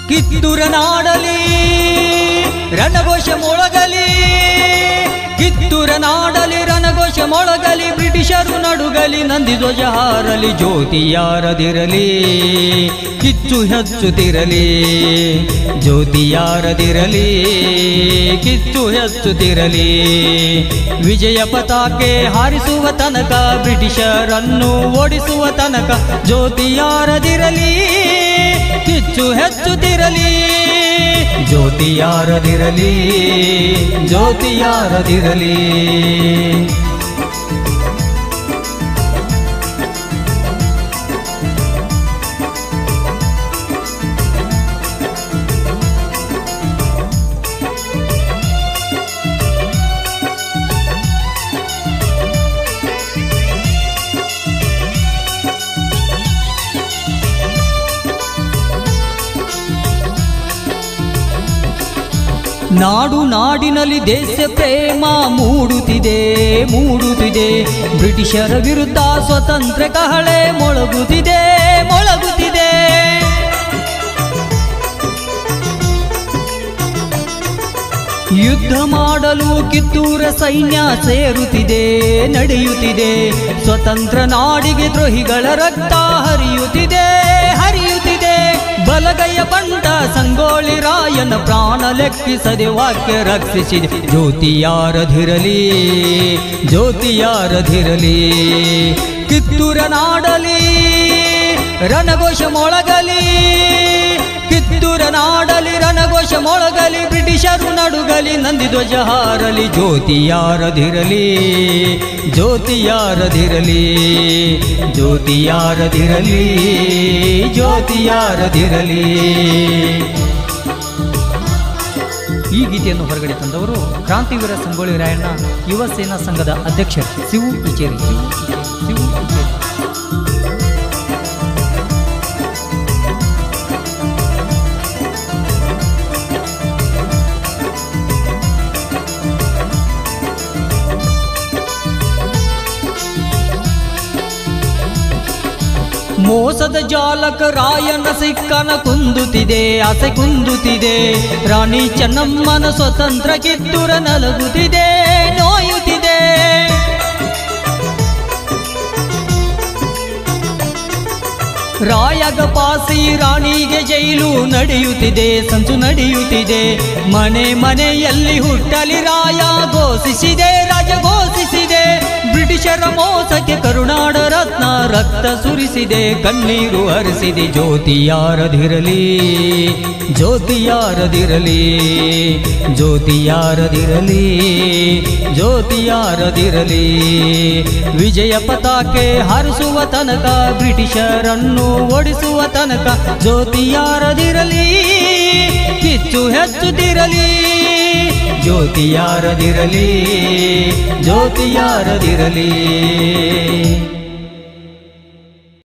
ಕಿತ್ತೂರ ನಾಡಲಿ ರಣಘೋಷ ಮೊಳಗಲಿ, ಕಿತ್ತೂರ ನಾಡಲಿ ರಣಘೋಷ ಮೊಳಗಲಿ, ಬ್ರಿಟಿಷರು ನಡುಗಲಿ, ನಂದಿ ಧ್ವಜ ಹಾರಲಿ, ಜ್ಯೋತಿಯಾರದಿರಲಿ, ಕಿಚ್ಚು ಹೆಚ್ಚುತ್ತಿರಲಿ, ಜ್ಯೋತಿಯಾರದಿರಲಿ, ಕಿಚ್ಚು ಹೆಚ್ಚುತ್ತಿರಲಿ. ವಿಜಯ ಪತಾಕೆ ಹಾರಿಸುವ ತನಕ, ಬ್ರಿಟಿಷರನ್ನು ಓಡಿಸುವ ತನಕ, ಜ್ಯೋತಿಯಾರದಿರಲಿ, ಕಿಚ್ಚು ಹೆಚ್ಚುತ್ತಿರಲಿ, ಜ್ಯೋತಿಯಾರದಿರಲಿ, ಜ್ಯೋತಿಯಾರದಿರಲಿ. ನಾಡು ನಾಡಿನಲ್ಲಿ ದೇಶ ಪ್ರೇಮ ಮೂಡುತ್ತಿದೆ ಮೂಡುತ್ತಿದೆ, ಬ್ರಿಟಿಷರ ವಿರುದ್ಧ ಸ್ವತಂತ್ರ ಕಹಳೆ ಮೊಳಗುತ್ತಿದೆ ಮೊಳಗುತ್ತಿದೆ. ಯುದ್ಧ ಮಾಡಲು ಕಿತ್ತೂರ ಸೈನ್ಯ ಸೇರುತ್ತಿದೆ ನಡೆಯುತ್ತಿದೆ, ಸ್ವತಂತ್ರ ನಾಡಿಗೆ ದ್ರೋಹಿಗಳ ರಕ್ತ ಹರಿಯುತ್ತಿದೆ ಹರಿಯುತ್ತಿದೆ. ಬಲಗೈಯ ಬಂಟ ಸಂಗೊಳ್ಳಿ ರಾಯನ ಪ್ರಾಣ ಲೆಕ್ಕಿಸದೆ ವಾಕ್ಯ ರಕ್ಷಿಸಿದೆ, ಜ್ಯೋತಿಯಾರದಿರಲಿ, ಜ್ಯೋತಿಯಾರದಿರಲಿ. ಕಿತ್ತೂರ ನಾಡಲಿ ರಣಘೋಷ ಮೊಳಗಲಿ, ಕಿತ್ತೂರ ನಾಡಲಿ ರಣಘೋಷ ಮೊಳಗಲಿ, ಬ್ರಿಟಿಷರು ನಡುಗಲಿ, ನಂದಿ ಧ್ವಜ ಹಾರಲಿ, ಜ್ಯೋತಿಯಾರದಿರಲಿ, ಜ್ಯೋತಿಯಾರದಿರಲಿ, ಜ್ಯೋತಿಯಾರದಿರಲಿ, ಜ್ಯೋತಿಯಾರದಿರಲಿ. ಈ ಗೀತೆಯನ್ನು ಹೊರಗಡೆ ತಂದವರು ಕ್ರಾಂತಿವೀರ ಸಂಗೊಳ್ಳಿ ರಾಯಣ್ಣ ಯುವ ಸೇನಾ ಸಂಘದ ಅಧ್ಯಕ್ಷ ಶಿವು ಇಚೇರಿ. ಶಿವು ಇಚೇರಿ. ಮೋಸದ ಜಾಲಕ ರಾಯನ ಸಿಕ್ಕನ ಕುಂದುತ್ತಿದೆ ಆಸೆ ಕುಂದುತ್ತಿದೆ, ರಾಣಿ ಚೆನ್ನಮ್ಮನ ಸ್ವತಂತ್ರ ಕಿತ್ತೂರ ನಲಗುತ್ತಿದೆ ನೋಯುತ್ತಿದೆ. ರಾಯಗ ಪಾಸಿ ರಾಣಿಗೆ ಜೈಲು ನಡೆಯುತ್ತಿದೆ ಸಂಚು ನಡೆಯುತ್ತಿದೆ, ಮನೆ ಮನೆಯಲ್ಲಿ ಹುಟ್ಟಲಿ ರಾಯ ಘೋಷಿಸಿದೆ ರಾಜ ಘೋಷಿಸಿದೆ. ಬ್ರಿಟಿಷರ ಮೋಸಕ್ಕೆ ಕರುನಾಡ ರತ್ನ ರಕ್ತ ಸುರಿಸಿದೆ, ಕಣ್ಣೀರು ಹರಿಸಿದೆ, ಜ್ಯೋತಿಯಾರದಿರಲಿ, ಜ್ಯೋತಿಯಾರದಿರಲಿ, ಜ್ಯೋತಿಯಾರದಿರಲಿ, ಜ್ಯೋತಿಯಾರದಿರಲಿ. ವಿಜಯ ಪತಾಕೆ ಹಾರಿಸುವ ತನಕ, ಬ್ರಿಟಿಷರನ್ನು ಓಡಿಸುವ ತನಕ, ಜ್ಯೋತಿಯಾರದಿರಲಿ, ಕಿಚ್ಚು ಹೆಚ್ಚುತ್ತಿರಲಿ, ಜ್ಯೋತಿಯಾರದಿರಲಿ, ಜ್ಯೋತಿಯಾರದಿರಲಿ.